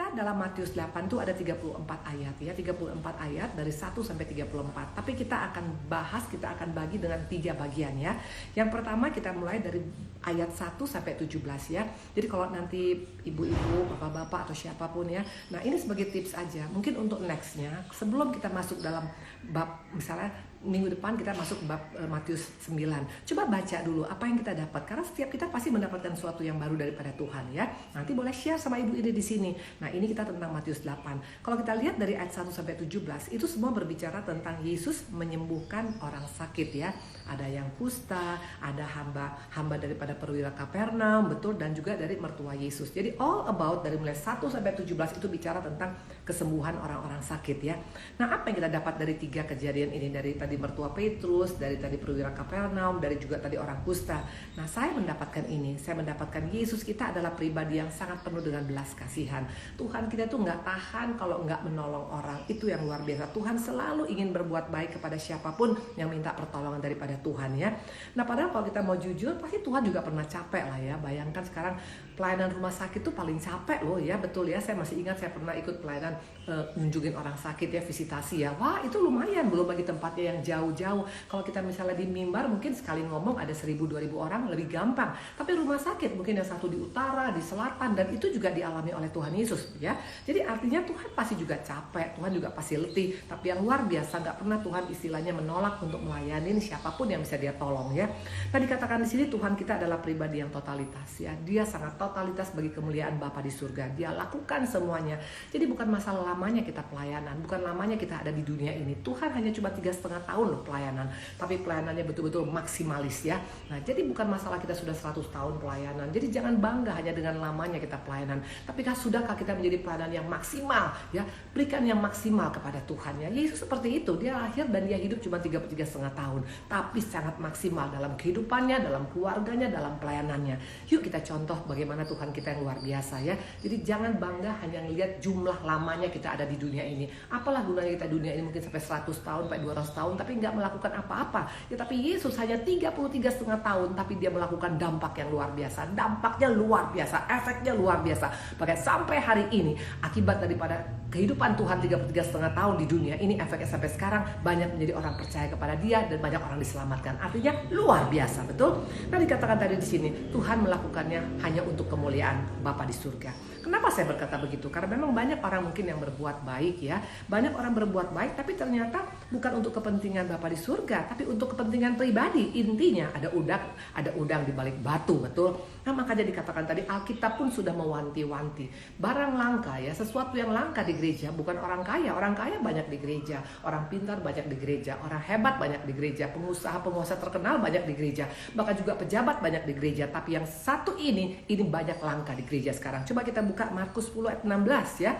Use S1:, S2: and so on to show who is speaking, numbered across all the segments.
S1: kita dalam Matius 8 tuh ada 34 ayat ya, 34 ayat dari 1 sampai 34. Tapi kita akan bahas, kita akan bagi dengan 3 bagian ya. Yang pertama kita mulai dari ayat 1 sampai 17 ya. Jadi kalau nanti ibu-ibu, bapak-bapak atau siapapun ya, nah ini sebagai tips aja. Mungkin untuk nextnya, sebelum kita masuk dalam bab, misalnya minggu depan kita masuk bab Matius 9. Coba baca dulu apa yang kita dapat, karena setiap kita pasti mendapatkan sesuatu yang baru daripada Tuhan ya. Nanti boleh share sama ibu ini di sini. Nah, ini kita tentang Matius 8. Kalau kita lihat dari ayat 1 sampai 17, itu semua berbicara tentang Yesus menyembuhkan orang sakit ya. Ada yang kusta, ada hamba daripada perwira Kapernaum, betul, dan juga dari mertua Yesus. Jadi all about dari mulai 1 sampai 17 itu bicara tentang kesembuhan orang-orang sakit ya. Nah, apa yang kita dapat dari 3 kejadian ini, dari tadi mertua Petrus, dari tadi perwira Kapernaum, dari juga tadi orang kusta. Nah, saya mendapatkan ini, saya mendapatkan Yesus kita adalah pribadi yang sangat penuh dengan belas kasihan. Tuhan kita tuh nggak tahan kalau nggak menolong orang, itu yang luar biasa. Tuhan selalu ingin berbuat baik kepada siapapun yang minta pertolongan daripada Tuhan ya. Nah, padahal kalau kita mau jujur, pasti Tuhan juga pernah capek lah ya. Bayangkan sekarang pelayanan rumah sakit tuh paling capek loh ya, betul ya. Saya masih ingat saya pernah ikut pelayanan ngunjungin orang sakit ya, visitasi ya. Wah, itu lumayan, belum bagi tempatnya yang jauh-jauh. Kalau kita misalnya di mimbar mungkin sekali ngomong ada 1.000-2.000 orang lebih gampang. Tapi rumah sakit mungkin yang satu di utara, di selatan, dan itu juga dialami oleh Tuhan Yesus ya. Jadi artinya Tuhan pasti juga capek, Tuhan juga pasti letih. Tapi yang luar biasa, nggak pernah Tuhan istilahnya menolak untuk melayani siapapun yang bisa dia tolong ya. Nah, dikatakan di sini Tuhan kita adalah pribadi yang totalitas ya. Dia sangat totalitas bagi kemuliaan Bapa di surga. Dia lakukan semuanya. Jadi bukan masalah lamanya kita pelayanan, bukan lamanya kita ada di dunia ini. Tuhan hanya cuma 3,5 tahun loh pelayanan, tapi pelayanannya betul-betul maksimalis ya. Nah, jadi bukan masalah kita sudah 100 tahun pelayanan. Jadi jangan bangga hanya dengan lamanya kita pelayanan, tapi sudahkah kita menjadi pelayanan yang maksimal ya. Berikan yang maksimal kepada Tuhan ya. Yesus seperti itu, dia lahir dan dia hidup cuma 3,5 tahun, tapi sangat maksimal dalam kehidupannya, dalam keluarganya, dalam pelayanannya. Yuk kita contoh bagaimana Tuhan kita yang luar biasa ya. Jadi jangan bangga hanya melihat jumlah lamanya kita ada di dunia ini. Apalah gunanya kita dunia ini mungkin sampai 100 tahun, sampai 200 tahun, tapi nggak melakukan apa-apa ya. Tapi Yesus hanya 33,5 tahun, tapi dia melakukan dampak yang luar biasa. Dampaknya luar biasa, efeknya luar biasa. Bahkan sampai hari ini, akibat daripada kehidupan Tuhan 33,5 tahun di dunia ini, efeknya sampai sekarang banyak menjadi orang percaya kepada dia dan banyak orang diselamatkan. Artinya luar biasa, betul? Nah, dikatakan tadi di sini Tuhan melakukannya hanya untuk kemuliaan Bapa di surga. Kenapa saya berkata begitu? Karena memang banyak orang mungkin yang berbuat baik ya. Banyak orang berbuat baik tapi ternyata bukan untuk kepentingan Bapa di surga, tapi untuk kepentingan pribadi. Intinya ada udang di balik batu, betul? Nah, makanya dikatakan tadi Alkitab pun sudah mewanti-wanti. Barang langka ya, sesuatu yang langka di gereja bukan orang kaya. Orang kaya banyak di gereja, orang pintar banyak di gereja, orang hebat banyak di gereja, pengusaha terkenal banyak di gereja, bahkan juga pejabat banyak di gereja. Tapi yang satu ini banyak langka di gereja sekarang. Coba kita buka Markus 10 ayat 16 ya.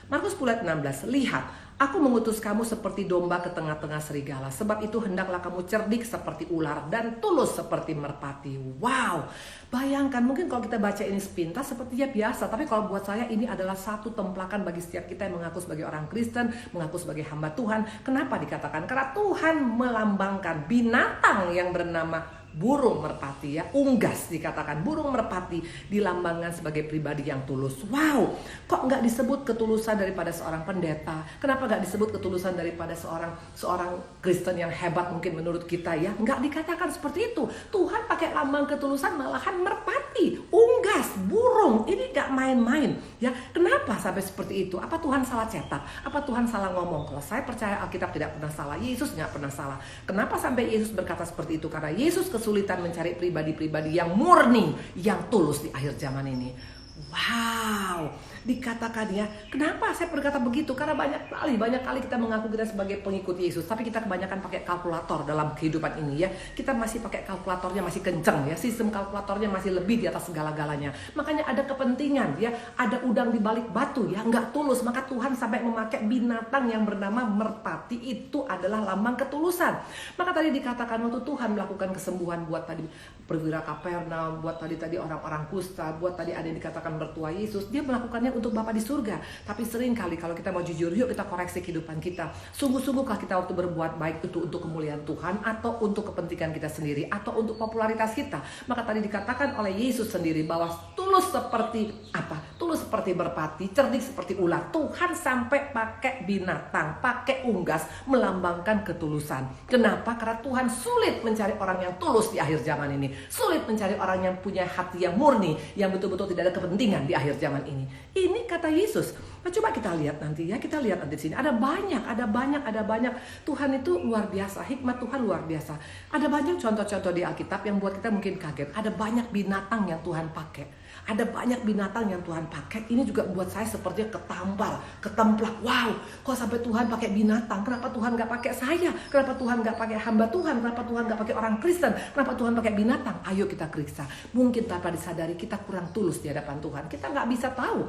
S1: Markus 10 ayat 16, lihat, aku mengutus kamu seperti domba ke tengah-tengah serigala. Sebab itu hendaklah kamu cerdik seperti ular dan tulus seperti merpati. Wow, bayangkan mungkin kalau kita baca ini sepintas sepertinya biasa. Tapi kalau buat saya ini adalah satu templakan bagi setiap kita yang mengaku sebagai orang Kristen, mengaku sebagai hamba Tuhan. Kenapa dikatakan? Karena Tuhan melambangkan binatang yang bernama burung merpati ya, unggas dikatakan. Burung merpati dilambangkan sebagai pribadi yang tulus. Wow, kok nggak disebut ketulusan daripada seorang pendeta? Kenapa nggak disebut ketulusan daripada seorang Kristen yang hebat mungkin menurut kita ya? Nggak dikatakan seperti itu. Tuhan pakai lambang ketulusan malahan merpati, unggas, burung. Ini nggak main-main ya. Kenapa sampai seperti itu? Apa Tuhan salah cetak? Apa Tuhan salah ngomong? Kalau saya percaya Alkitab tidak pernah salah, Yesus nggak pernah salah. Kenapa sampai Yesus berkata seperti itu? Karena Yesus kesulitan mencari pribadi-pribadi yang murni, yang tulus di akhir zaman ini. Wow, dikatakan ya. Kenapa saya berkata begitu? Karena banyak kali kita mengaku kita sebagai pengikut Yesus, tapi kita kebanyakan pakai kalkulator dalam kehidupan ini ya. Kita masih pakai kalkulatornya masih kenceng ya. Sistem kalkulatornya masih lebih di atas segala-galanya. Makanya ada kepentingan ya. Ada udang di balik batu ya, nggak tulus. Maka Tuhan sampai memakai binatang yang bernama merpati. Itu adalah lambang ketulusan. Maka tadi dikatakan waktu Tuhan melakukan kesembuhan buat tadi perwira Kapernaum, buat tadi orang-orang kusta, buat tadi ada yang dikatakan akan mertua Yesus, dia melakukannya untuk Bapa di surga. Tapi sering kali kalau kita mau jujur, yuk kita koreksi kehidupan kita. Sungguh-sungguhkah kita waktu berbuat baik itu untuk kemuliaan Tuhan, atau untuk kepentingan kita sendiri, atau untuk popularitas kita? Maka tadi dikatakan oleh Yesus sendiri bahwa tulus seperti apa? Tulus seperti merpati, cerdik seperti ular. Tuhan sampai pakai binatang, pakai unggas, melambangkan ketulusan. Kenapa? Karena Tuhan sulit mencari orang yang tulus di akhir zaman ini. Sulit mencari orang yang punya hati yang murni, yang betul-betul tidak ada kepentingan di akhir zaman ini. Ini kata Yesus. Nah, coba kita lihat nanti ya, kita lihat nanti di sini. Ada banyak. Tuhan itu luar biasa, hikmat Tuhan luar biasa. Ada banyak contoh-contoh di Alkitab yang buat kita mungkin kaget. Ada banyak binatang yang Tuhan pakai. Ada banyak binatang yang Tuhan pakai. Ini juga buat saya sepertinya ketampar, ketemplak. Wow, kok sampai Tuhan pakai binatang? Kenapa Tuhan gak pakai saya? Kenapa Tuhan gak pakai hamba Tuhan? Kenapa Tuhan gak pakai orang Kristen? Kenapa Tuhan pakai binatang? Ayo kita periksa. Mungkin tanpa disadari kita kurang tulus di hadapan Tuhan. Kita gak bisa tahu.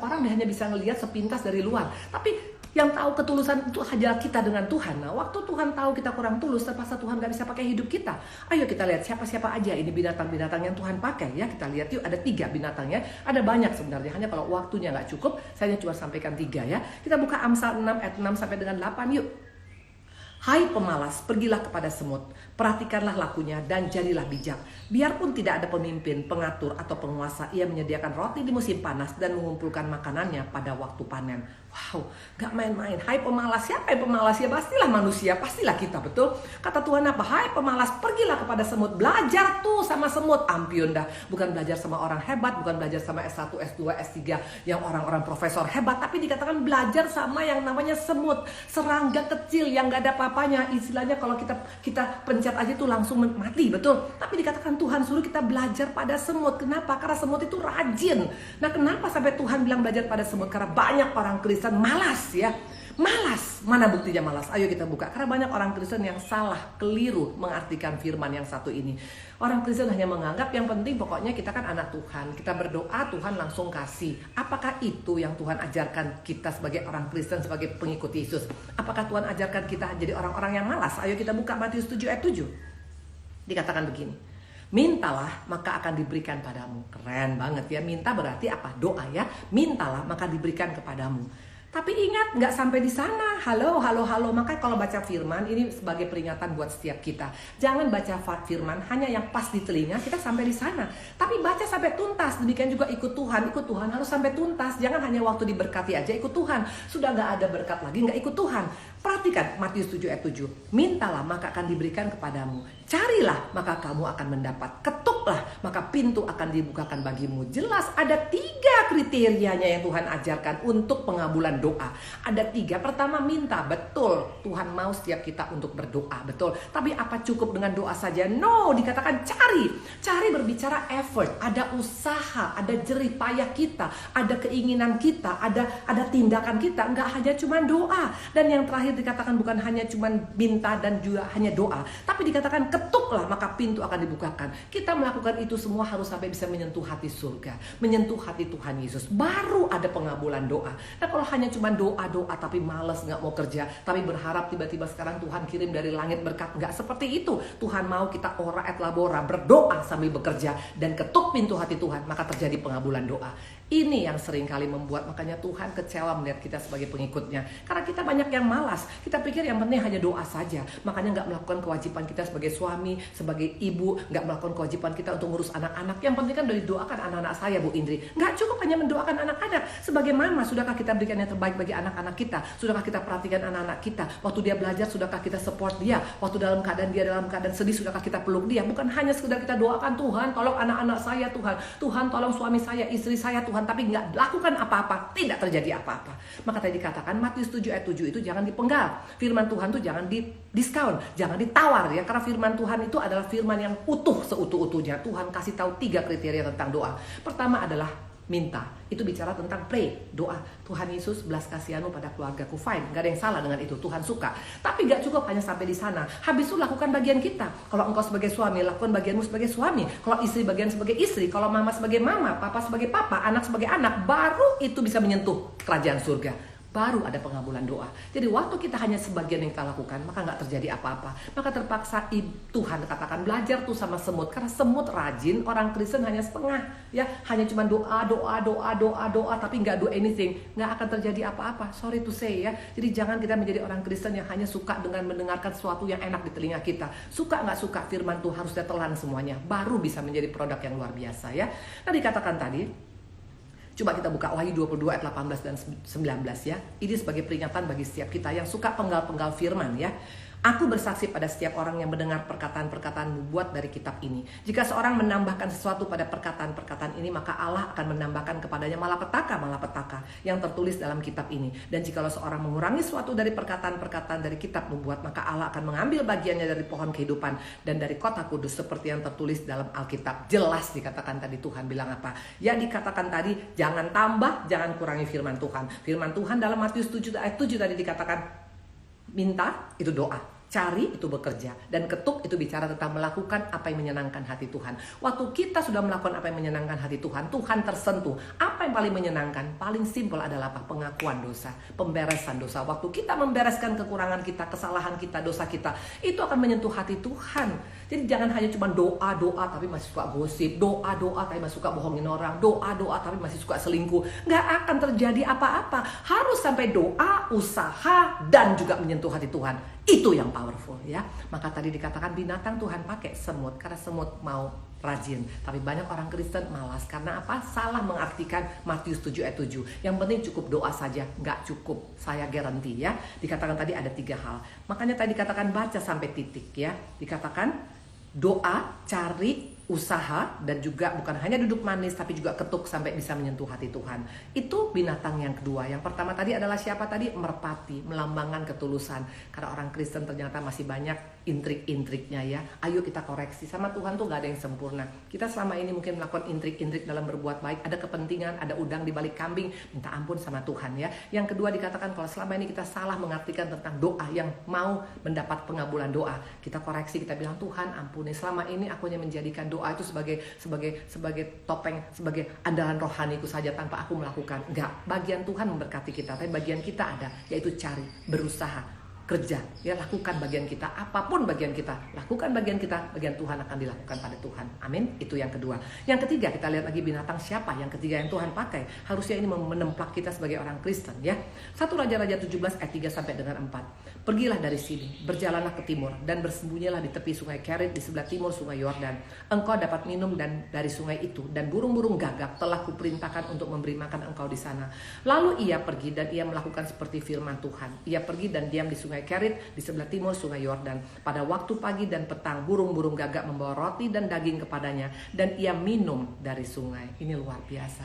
S1: Orang hanya bisa ngelihat sepintas dari luar. Tapi yang tahu ketulusan itu hanya kita dengan Tuhan. Nah, waktu Tuhan tahu kita kurang tulus, terpaksa Tuhan gak bisa pakai hidup kita. Ayo kita lihat siapa-siapa aja ini binatang-binatang yang Tuhan pakai ya. Kita lihat yuk, ada 3 binatangnya. Ada banyak sebenarnya, hanya kalau waktunya gak cukup, saya cuma sampaikan 3 ya. Kita buka Amsal 6 ayat 6 sampai dengan 8 yuk. Hai pemalas, pergilah kepada semut, perhatikanlah lakunya dan jadilah bijak. Biarpun tidak ada pemimpin, pengatur atau penguasa, ia menyediakan roti di musim panas dan mengumpulkan makanannya pada waktu panen. Wow, gak main-main. Hai pemalas, siapa yang pemalas? Ya pastilah manusia, pastilah kita, betul? Kata Tuhan apa? Hai pemalas, pergilah kepada semut, belajar tuh sama semut. Ampiun dah, bukan belajar sama orang hebat, bukan belajar sama S1, S2, S3 yang orang-orang profesor hebat, tapi dikatakan belajar sama yang namanya semut, serangga kecil yang gak ada apa-apanya. Istilahnya kalau kita pencet aja tuh langsung mati, betul? Tapi dikatakan Tuhan suruh kita belajar pada semut. Kenapa? Karena semut itu rajin. Nah, kenapa sampai Tuhan bilang belajar pada semut? Karena banyak orang Kristen malas ya. Malas. Mana buktinya malas? Ayo kita buka. Karena banyak orang Kristen yang salah, keliru mengartikan firman yang satu ini. Orang Kristen hanya menganggap yang penting pokoknya kita kan anak Tuhan. Kita berdoa, Tuhan langsung kasih. Apakah itu yang Tuhan ajarkan kita sebagai orang Kristen, sebagai pengikut Yesus? Apakah Tuhan ajarkan kita jadi orang-orang yang malas? Ayo kita buka Matius 7 ayat 7. Dikatakan begini. Mintalah maka akan diberikan padamu. Keren banget ya. Minta berarti apa? Doa ya. Mintalah maka diberikan kepadamu. Tapi ingat, nggak sampai di sana. Halo. Maka kalau baca firman, ini sebagai peringatan buat setiap kita. Jangan baca firman hanya yang pas di telinga, kita sampai di sana. Tapi baca sampai tuntas. Demikian juga ikut Tuhan harus sampai tuntas. Jangan hanya waktu diberkati aja ikut Tuhan. Sudah nggak ada berkat lagi, nggak ikut Tuhan. Perhatikan Matius 7 ayat 7. Mintalah maka akan diberikan kepadamu. Carilah maka kamu akan mendapat. Ketuklah maka pintu akan dibukakan bagimu. Jelas ada 3 kriterianya yang Tuhan ajarkan untuk pengabulan doa. Ada 3. Pertama, minta. Betul, Tuhan mau setiap kita untuk berdoa. Betul. Tapi apa cukup dengan doa saja? No, dikatakan cari. Cari berbicara effort. Ada usaha, ada jerih payah kita, ada keinginan kita, ada tindakan kita. Enggak hanya cuma doa. Dan yang terakhir dikatakan bukan hanya cuma minta dan juga hanya doa, tapi dikatakan ketuklah maka pintu akan dibukakan. Kita melakukan itu semua harus sampai bisa menyentuh hati surga, menyentuh hati Tuhan Yesus, baru ada pengabulan doa. Nah, kalau hanya cuma doa tapi malas, nggak mau kerja, tapi berharap tiba-tiba sekarang Tuhan kirim dari langit berkat, nggak seperti itu. Tuhan mau kita ora et labora, berdoa sambil bekerja dan ketuk pintu hati Tuhan, maka terjadi pengabulan doa. Ini yang seringkali membuat makanya Tuhan kecewa melihat kita sebagai pengikutnya. Karena kita banyak yang malas. Kita pikir yang penting hanya doa saja. Makanya gak melakukan kewajiban kita sebagai suami, sebagai ibu. Gak melakukan kewajiban kita untuk ngurus anak-anak. Yang penting kan dari doakan anak-anak saya, Bu Indri. Gak cukup hanya mendoakan anak-anak. Sebagai mama, sudahkah kita berikan yang terbaik bagi anak-anak kita? Sudahkah kita perhatikan anak-anak kita? Waktu dia belajar, sudahkah kita support dia? Waktu dalam keadaan sedih, sudahkah kita peluk dia? Bukan hanya sekedar kita doakan, Tuhan tolong anak-anak saya, Tuhan. Tuhan tolong suami saya, istri saya, Tuhan. Tapi nggak lakukan apa-apa, tidak terjadi apa-apa. Maka tadi dikatakan Matius 7 ayat 7 itu jangan dipenggal. Firman Tuhan itu jangan didiskon, jangan ditawar ya. Karena firman Tuhan itu adalah firman yang utuh seutuh-utuhnya. Tuhan kasih tahu 3 kriteria tentang doa. Pertama adalah minta. Itu bicara tentang pray, doa. Tuhan Yesus belas kasihanmu pada keluargaku, fine, gak ada yang salah dengan itu, Tuhan suka. Tapi gak cukup hanya sampai di sana. Habis itu lakukan bagian kita. Kalau engkau sebagai suami, lakukan bagianmu sebagai suami. Kalau istri, bagian sebagai istri. Kalau mama sebagai mama, papa sebagai papa, anak sebagai anak. Baru itu bisa menyentuh kerajaan surga. baru ada pengabulan doa. Jadi waktu kita hanya sebagian yang kita lakukan, maka nggak terjadi apa-apa. Maka terpaksa Tuhan katakan belajar tuh sama semut, karena semut rajin, orang Kristen hanya setengah, ya hanya cuma doa, tapi nggak do anything, nggak akan terjadi apa-apa. Sorry to say ya. Jadi jangan kita menjadi orang Kristen yang hanya suka dengan mendengarkan sesuatu yang enak di telinga kita. Suka nggak suka firman Tuhan harus telan semuanya, baru bisa menjadi produk yang luar biasa ya. Nah dikatakan tadi. Coba kita buka Wahyu 22 ayat 18 dan 19 ya. Ini sebagai peringatan bagi setiap kita yang suka penggal-penggal firman ya. Aku bersaksi pada setiap orang yang mendengar perkataan-perkataan nubuat dari kitab ini. Jika seorang menambahkan sesuatu pada perkataan-perkataan ini, maka Allah akan menambahkan kepadanya malapetaka yang tertulis dalam kitab ini. Dan jikalau seorang mengurangi sesuatu dari perkataan-perkataan dari kitab nubuat, maka Allah akan mengambil bagiannya dari pohon kehidupan dan dari kota kudus seperti yang tertulis dalam Alkitab. Jelas dikatakan tadi, Tuhan bilang apa? Ya dikatakan tadi, jangan tambah, jangan kurangi firman Tuhan. Firman Tuhan dalam Matius 7 ayat 7 tadi dikatakan, minta itu doa, cari itu bekerja, dan ketuk itu bicara tentang melakukan apa yang menyenangkan hati Tuhan. Waktu kita sudah melakukan apa yang menyenangkan hati Tuhan, Tuhan tersentuh. Apa yang paling menyenangkan? Paling simpel adalah apa? Pengakuan dosa, pemberesan dosa. Waktu kita membereskan kekurangan kita, kesalahan kita, dosa kita, itu akan menyentuh hati Tuhan. Jadi jangan hanya cuma doa tapi masih suka gosip, doa tapi masih suka bohongin orang, doa tapi masih suka selingkuh. Nggak akan terjadi apa-apa. Harus sampai doa, usaha, dan juga menyentuh hati Tuhan. Itu yang powerful ya. Maka tadi dikatakan binatang Tuhan pakai semut, karena semut mau rajin. Tapi banyak orang Kristen malas. Karena apa? Salah mengartikan Matius 7 ayat 7. Yang penting cukup doa saja. Nggak cukup. Saya garanti ya. Dikatakan tadi ada 3 hal. Makanya tadi dikatakan baca sampai titik ya. Dikatakan doa, cari, usaha, dan juga bukan hanya duduk manis tapi juga ketuk sampai bisa menyentuh hati Tuhan. Itu binatang yang kedua. Yang pertama tadi adalah siapa tadi? Merpati, melambangkan ketulusan. Karena orang Kristen ternyata masih banyak intrik-intriknya ya. Ayo kita koreksi. Sama Tuhan tuh gak ada yang sempurna. Kita selama ini mungkin melakukan intrik-intrik dalam berbuat baik. Ada kepentingan, ada udang di balik kambing. Minta ampun sama Tuhan ya. Yang kedua dikatakan kalau selama ini kita salah mengartikan tentang doa yang mau mendapat pengabulan doa. Kita koreksi, kita bilang Tuhan ampuni. Selama ini aku hanya menjadikan doa itu sebagai topeng, sebagai andalan rohaniku saja tanpa aku melakukan. Enggak, bagian Tuhan memberkati kita, tapi bagian kita ada, yaitu cari, berusaha, kerja, ya lakukan bagian kita, apapun bagian kita, lakukan bagian kita, bagian Tuhan akan dilakukan pada Tuhan. Amin. Itu yang kedua. Yang ketiga, kita lihat lagi binatang siapa yang ketiga yang Tuhan pakai. Harusnya ini menemplak kita sebagai orang Kristen ya. 1 Raja-Raja 17 ayat 3 sampai dengan 4. Pergilah dari sini, berjalanlah ke timur dan bersembunyilah di tepi sungai Kerit di sebelah timur sungai Yordan. Engkau dapat minum dari sungai itu, dan burung-burung gagak telah kuperintahkan untuk memberi makan engkau di sana. Lalu ia pergi dan ia melakukan seperti firman Tuhan. Ia pergi dan diam di sungai Kerit di sebelah timur sungai Yordan. Pada waktu pagi dan petang burung-burung gagak membawa roti dan daging kepadanya, dan ia minum dari sungai. Ini luar biasa.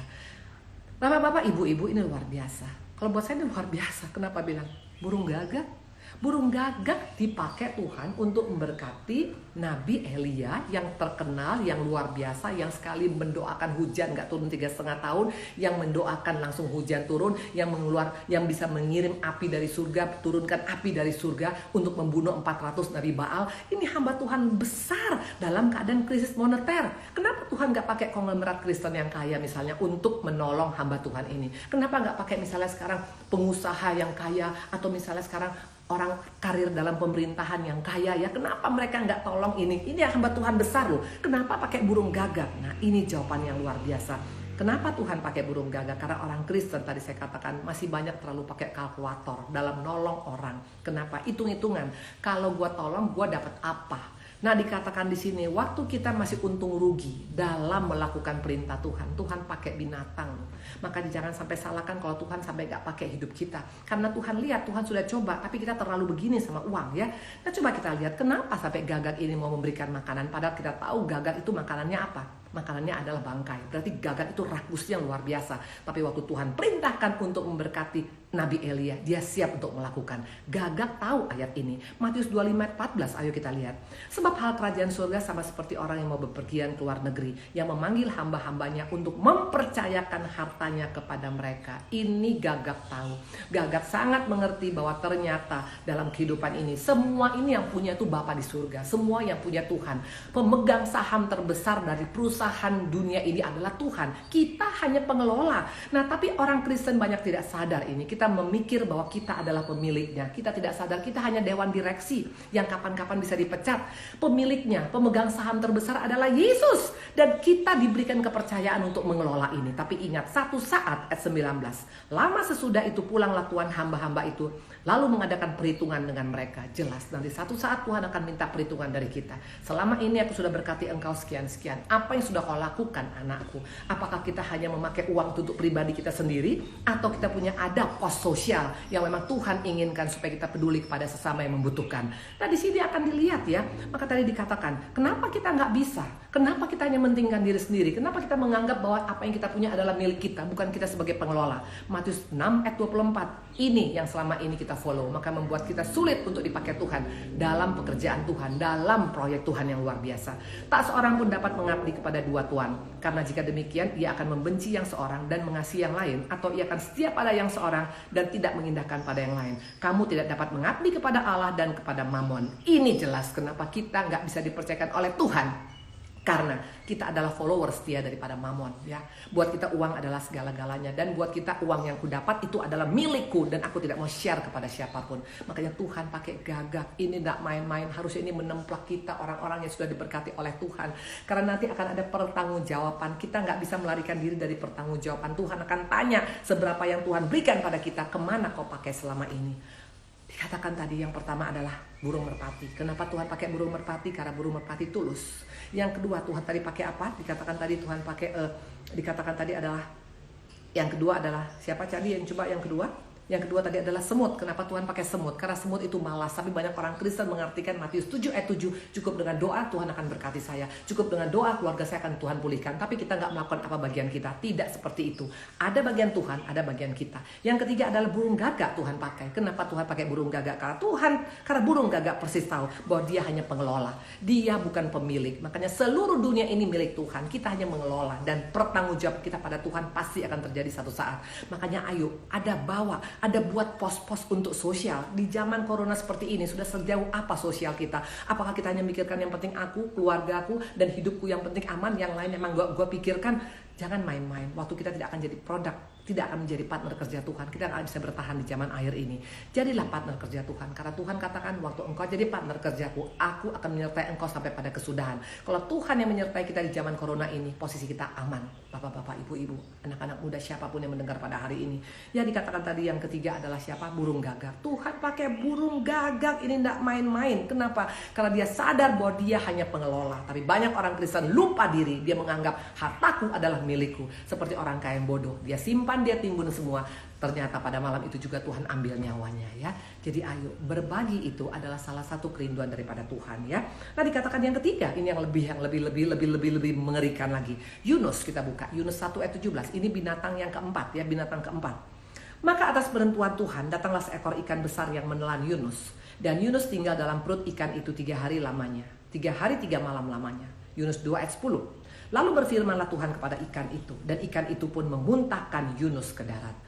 S1: Bapak-bapak, ibu-ibu, ini luar biasa. Kalau buat saya ini luar biasa. Kenapa bilang burung gagak? Burung gagak dipakai Tuhan untuk memberkati Nabi Elia yang terkenal, yang luar biasa, yang sekali mendoakan hujan gak turun 3,5 tahun, yang mendoakan langsung hujan turun, yang bisa mengirim api dari surga, turunkan api dari surga untuk membunuh 400 Nabi Baal. Ini hamba Tuhan besar dalam keadaan krisis moneter. Kenapa Tuhan gak pakai konglomerat Kristen yang kaya misalnya untuk menolong hamba Tuhan ini? Kenapa gak pakai misalnya sekarang pengusaha yang kaya, atau misalnya sekarang orang karir dalam pemerintahan yang kaya ya? Kenapa mereka nggak tolong ini? Ini hamba Tuhan besar loh. Kenapa pakai burung gagak? Nah ini jawaban yang luar biasa. Kenapa Tuhan pakai burung gagak? Karena orang Kristen tadi saya katakan masih banyak terlalu pakai kalkulator dalam nolong orang. Kenapa? Hitung-hitungan. Kalau gua tolong, gua dapat apa? Nah dikatakan di sini waktu kita masih untung rugi dalam melakukan perintah Tuhan, Tuhan pakai binatang. Maka jangan sampai salahkan kalau Tuhan sampai gak pakai hidup kita. Karena Tuhan lihat, Tuhan sudah coba, tapi kita terlalu begini sama uang ya. Nah coba kita lihat kenapa sampai gagak ini mau memberikan makanan. Padahal kita tahu gagak itu makanannya apa? Makanannya adalah bangkai. Berarti gagak itu rakusnya luar biasa. Tapi waktu Tuhan perintahkan untuk memberkati Nabi Elia, dia siap untuk melakukan. Gagak tahu ayat ini. Matius 25:14, ayo kita lihat. Sebab hal kerajaan surga sama seperti orang yang mau bepergian ke luar negeri, yang memanggil hamba-hambanya untuk mempercayakan hartanya kepada mereka. Ini gagak tahu. Gagak sangat mengerti bahwa ternyata dalam kehidupan ini, semua ini yang punya itu Bapa di surga. Semua yang punya Tuhan. Pemegang saham terbesar dari perusahaan perusahaan dunia ini adalah Tuhan. Kita hanya pengelola. Nah, tapi orang Kristen banyak tidak sadar ini. Kita memikir bahwa kita adalah pemiliknya. Kita tidak sadar kita hanya dewan direksi yang kapan-kapan bisa dipecat. Pemiliknya, pemegang saham terbesar adalah Yesus. Dan kita diberikan kepercayaan untuk mengelola ini. Tapi ingat, satu saat ayat 19. Lama sesudah itu pulanglah Tuhan hamba-hamba itu, lalu mengadakan perhitungan dengan mereka. Jelas, nanti satu saat Tuhan akan minta perhitungan dari kita. Selama ini aku sudah berkati engkau sekian-sekian. Apa yang sudah kau lakukan, anakku? Apakah kita hanya memakai uang untuk pribadi kita sendiri, atau kita punya ada pos sosial yang memang Tuhan inginkan supaya kita peduli kepada sesama yang membutuhkan? Nah, di sini akan dilihat ya. Maka tadi dikatakan, kenapa kita nggak bisa? Kenapa kita hanya mementingkan diri sendiri? Kenapa kita menganggap bahwa apa yang kita punya adalah milik kita, bukan kita sebagai pengelola? Matius 6 ayat 24. Ini yang selama ini kita follow, maka membuat kita sulit untuk dipakai Tuhan dalam pekerjaan Tuhan, dalam proyek Tuhan yang luar biasa. Tak seorang pun dapat mengabdi kepada dua tuan, karena jika demikian ia akan membenci yang seorang dan mengasihi yang lain, atau ia akan setia pada yang seorang dan tidak mengindahkan pada yang lain. Kamu tidak dapat mengabdi kepada Allah dan kepada Mamon. Ini jelas kenapa kita nggak bisa dipercayakan oleh Tuhan. Karena kita adalah follower setia daripada Mamon, ya. Buat kita uang adalah segala-galanya, dan buat kita uang yang ku dapat itu adalah milikku dan aku tidak mau share kepada siapapun. Makanya Tuhan pakai gagak. Ini tidak main-main. Harusnya ini menemplak kita, orang-orang yang sudah diberkati oleh Tuhan. Karena nanti akan ada pertanggungjawaban. Kita nggak bisa melarikan diri dari pertanggungjawaban. Tuhan akan tanya seberapa yang Tuhan berikan pada kita, kemana kau pakai selama ini. Dikatakan tadi yang pertama adalah burung merpati. Kenapa Tuhan pakai burung merpati? Karena burung merpati tulus. Yang kedua, Tuhan tadi pakai apa? Dikatakan tadi Tuhan pakai dikatakan tadi adalah, yang kedua adalah siapa tadi yang coba yang kedua? Yang kedua tadi adalah semut. Kenapa Tuhan pakai semut? Karena semut itu malas. Tapi banyak orang Kristen mengartikan Matius 7 ayat 7, cukup dengan doa Tuhan akan berkati saya. Cukup dengan doa keluarga saya akan Tuhan pulihkan. Tapi kita nggak melakukan apa bagian kita. Tidak seperti itu. Ada bagian Tuhan, ada bagian kita. Yang ketiga adalah burung gagak Tuhan pakai. Kenapa Tuhan pakai burung gagak? Karena burung gagak persis tahu bahwa dia hanya pengelola. Dia bukan pemilik. Makanya seluruh dunia ini milik Tuhan. Kita hanya mengelola. Dan pertanggungjawab kita pada Tuhan pasti akan terjadi satu saat. Makanya ayo, ada buat pos-pos untuk sosial. Di zaman corona seperti ini sudah sejauh apa sosial kita? Apakah kita hanya mikirkan yang penting aku, keluargaku, dan hidupku yang penting aman, yang lain memang gue pikirkan? Jangan main-main. Waktu kita tidak akan jadi produk, tidak akan menjadi partner kerja Tuhan. Kita akan bisa bertahan di zaman akhir ini. Jadilah partner kerja Tuhan. Karena Tuhan katakan, waktu engkau jadi partner kerjaku, aku akan menyertai engkau sampai pada kesudahan. Kalau Tuhan yang menyertai kita di zaman corona ini, posisi kita aman. Bapak-bapak, ibu-ibu, anak-anak muda, siapapun yang mendengar pada hari ini. Yang dikatakan tadi yang ketiga adalah siapa? Burung gagak. Tuhan pakai burung gagak. Ini tidak main-main. Kenapa? Karena dia sadar bahwa dia hanya pengelola. Tapi banyak orang Kristen lupa diri. Dia menganggap hartaku adalah milikku. Seperti orang kaya yang bodoh. Dia simpan, dia timbun semua. Ternyata pada malam itu juga Tuhan ambil nyawanya, ya. Jadi ayo, berbagi itu adalah salah satu kerinduan daripada Tuhan, ya. Nah, dikatakan yang ketiga, ini yang lebih mengerikan lagi. Yunus, kita buka Yunus 1 ayat 17. Ini binatang yang keempat, ya, binatang keempat. Maka atas penentuan Tuhan datanglah seekor ikan besar yang menelan Yunus, dan Yunus tinggal dalam perut ikan itu 3 hari lamanya, 3 hari 3 malam lamanya. Yunus 2 ayat 10. Lalu berfirmanlah Tuhan kepada ikan itu, dan ikan itu pun memuntahkan Yunus ke darat.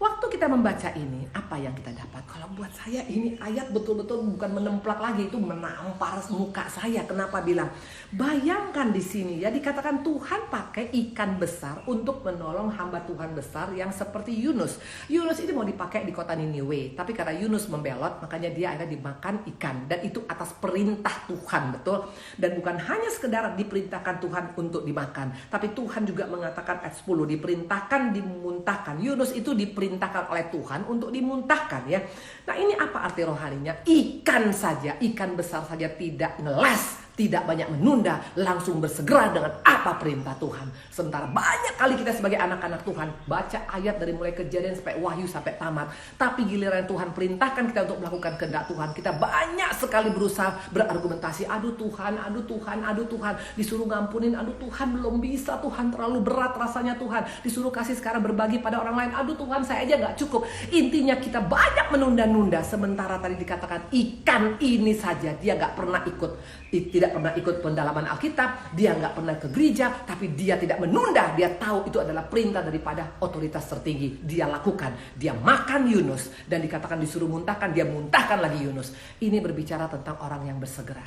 S1: Waktu kita membaca ini, apa yang kita dapat? Kalau buat saya ini ayat betul-betul bukan menemplak lagi, itu menampar muka saya. Kenapa bilang? Bayangkan di sini, ya, dikatakan Tuhan pakai ikan besar untuk menolong hamba Tuhan besar yang seperti Yunus. Yunus ini mau dipakai di kota Niniwe, tapi karena Yunus membelot, makanya dia akhirnya dimakan ikan. Dan itu atas perintah Tuhan, betul? Dan bukan hanya sekedar diperintahkan Tuhan untuk dimakan, tapi Tuhan juga mengatakan ayat 10, diperintahkan dimuntahkan. Yunus itu diperintahkan oleh Tuhan untuk dimuntahkan, ya. Nah, ini apa arti rohaninya? Ikan saja, ikan besar saja tidak ngeles, tidak banyak menunda, langsung bersegera dengan apa perintah Tuhan. Sementara banyak kali kita sebagai anak-anak Tuhan baca ayat dari mulai Kejadian sampai Wahyu sampai tamat, tapi giliran Tuhan perintahkan kita untuk melakukan kehendak Tuhan, kita banyak sekali berusaha berargumentasi, aduh Tuhan, disuruh ngampunin, aduh Tuhan belum bisa, Tuhan terlalu berat rasanya, Tuhan disuruh kasih sekarang berbagi pada orang lain, aduh Tuhan saya aja gak cukup. Intinya kita banyak menunda-nunda. Sementara tadi dikatakan ikan ini saja dia gak pernah tidak pernah ikut pendalaman Alkitab, dia nggak pernah ke gereja, tapi dia tidak menunda. Dia tahu itu adalah perintah daripada otoritas tertinggi. Dia lakukan, dia makan Yunus, dan dikatakan disuruh muntahkan, dia muntahkan lagi Yunus. Ini berbicara tentang orang yang bersegera.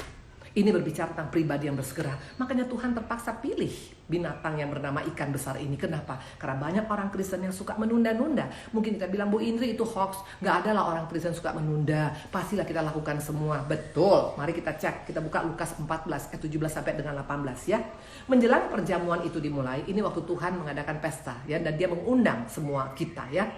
S1: Ini berbicara tentang pribadi yang bersegera. Makanya Tuhan terpaksa pilih binatang yang bernama ikan besar ini. Kenapa? Karena banyak orang Kristen yang suka menunda-nunda. Mungkin kita bilang, Bu Indri itu hoax. Gak ada lah orang Kristen suka menunda. Pastilah kita lakukan semua. Betul. Mari kita cek. Kita buka Lukas 14 ayat 17 sampai dengan 18 ya. Menjelang perjamuan itu dimulai, ini waktu Tuhan mengadakan pesta ya, dan dia mengundang semua kita ya.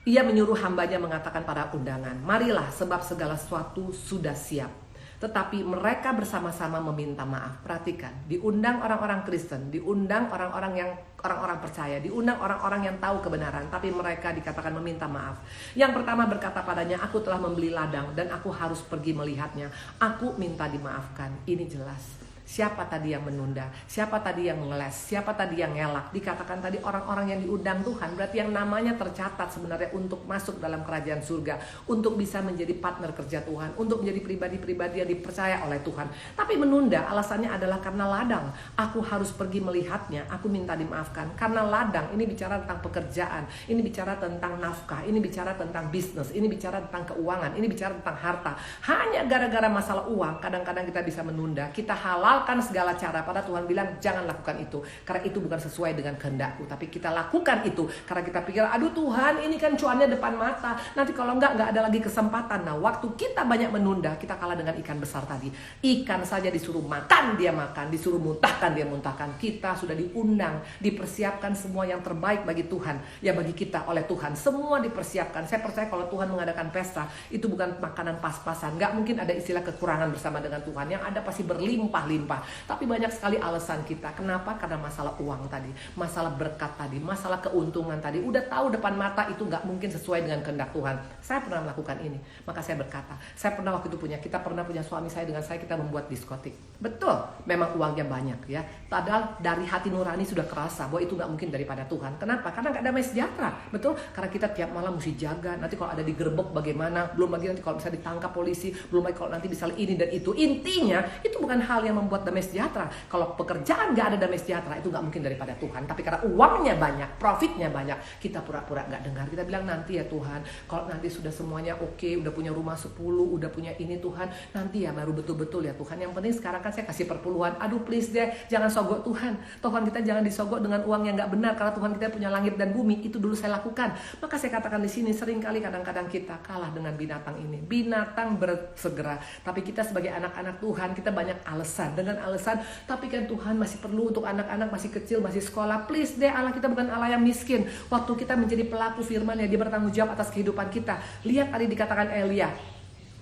S1: Ia menyuruh hambanya mengatakan pada undangan, marilah sebab segala sesuatu sudah siap. Tetapi mereka bersama-sama meminta maaf. Perhatikan, diundang orang-orang Kristen, diundang orang-orang percaya, diundang orang-orang yang tahu kebenaran, tapi mereka dikatakan meminta maaf. Yang pertama berkata padanya, aku telah membeli ladang dan aku harus pergi melihatnya. Aku minta dimaafkan. Ini jelas. Siapa tadi yang menunda? Siapa tadi yang mengeles? Siapa tadi yang ngelak? Dikatakan tadi orang-orang yang diundang Tuhan. Berarti yang namanya tercatat sebenarnya untuk masuk dalam kerajaan surga, untuk bisa menjadi partner kerja Tuhan, untuk menjadi pribadi-pribadi yang dipercaya oleh Tuhan. Tapi menunda alasannya adalah karena ladang. Aku harus pergi melihatnya. Aku minta dimaafkan. Karena ladang ini bicara tentang pekerjaan, ini bicara tentang nafkah, ini bicara tentang bisnis, ini bicara tentang keuangan, ini bicara tentang harta. Hanya gara-gara masalah uang, kadang-kadang kita bisa menunda. Kita halal segala cara, pada Tuhan bilang jangan lakukan itu karena itu bukan sesuai dengan kehendakku. Tapi kita lakukan itu karena kita pikir, aduh Tuhan ini kan cuannya depan mata, nanti kalau enggak ada lagi kesempatan. Nah waktu kita banyak menunda, kita kalah dengan ikan besar tadi. Ikan saja disuruh makan dia makan, disuruh muntahkan dia muntahkan. Kita sudah diundang, dipersiapkan semua yang terbaik bagi Tuhan, ya bagi kita oleh Tuhan, semua dipersiapkan. Saya percaya kalau Tuhan mengadakan pesta, itu bukan makanan pas-pasan. Nggak mungkin ada istilah kekurangan bersama dengan Tuhan. Yang ada pasti berlimpah-limpah. Tapi banyak sekali alasan kita. Kenapa? Karena masalah uang tadi, masalah berkat tadi, masalah keuntungan tadi. Udah tahu depan mata itu gak mungkin sesuai dengan kehendak Tuhan. Saya pernah melakukan ini, maka saya berkata, saya pernah waktu itu kita pernah punya suami saya dengan saya, kita membuat diskotik. Betul, memang uangnya banyak ya. Padahal dari hati nurani sudah kerasa bahwa itu gak mungkin daripada Tuhan. Kenapa? Karena gak damai sejahtera. Betul, karena kita tiap malam mesti jaga. Nanti kalau ada digerebek bagaimana, belum lagi nanti kalau bisa ditangkap polisi, belum lagi kalau nanti bisa ini dan itu. Intinya itu bukan hal yang membuat damai sejahtera. Kalau pekerjaan gak ada damai sejahtera, itu gak mungkin daripada Tuhan. Tapi karena uangnya banyak, profitnya banyak, kita pura-pura gak dengar. Kita bilang nanti ya Tuhan, kalau nanti sudah semuanya oke, udah punya rumah 10, udah punya ini Tuhan, nanti ya baru betul-betul ya Tuhan. Yang penting sekarang kan saya kasih perpuluhan. Aduh please deh, jangan sogok Tuhan. Tuhan kita jangan disogok dengan uang yang gak benar, karena Tuhan kita punya langit dan bumi. Itu dulu saya lakukan. Maka saya katakan di sini, seringkali kadang-kadang kita kalah dengan binatang ini. Binatang bersegera. Tapi kita sebagai anak-anak Tuhan, kita banyak alasan. Dengan alasan, tapi kan Tuhan masih perlu untuk anak-anak masih kecil, masih sekolah. Please deh, Allah kita bukan Allah yang miskin. Waktu kita menjadi pelaku firman ya, dia bertanggung jawab atas kehidupan kita. Lihat tadi dikatakan Elia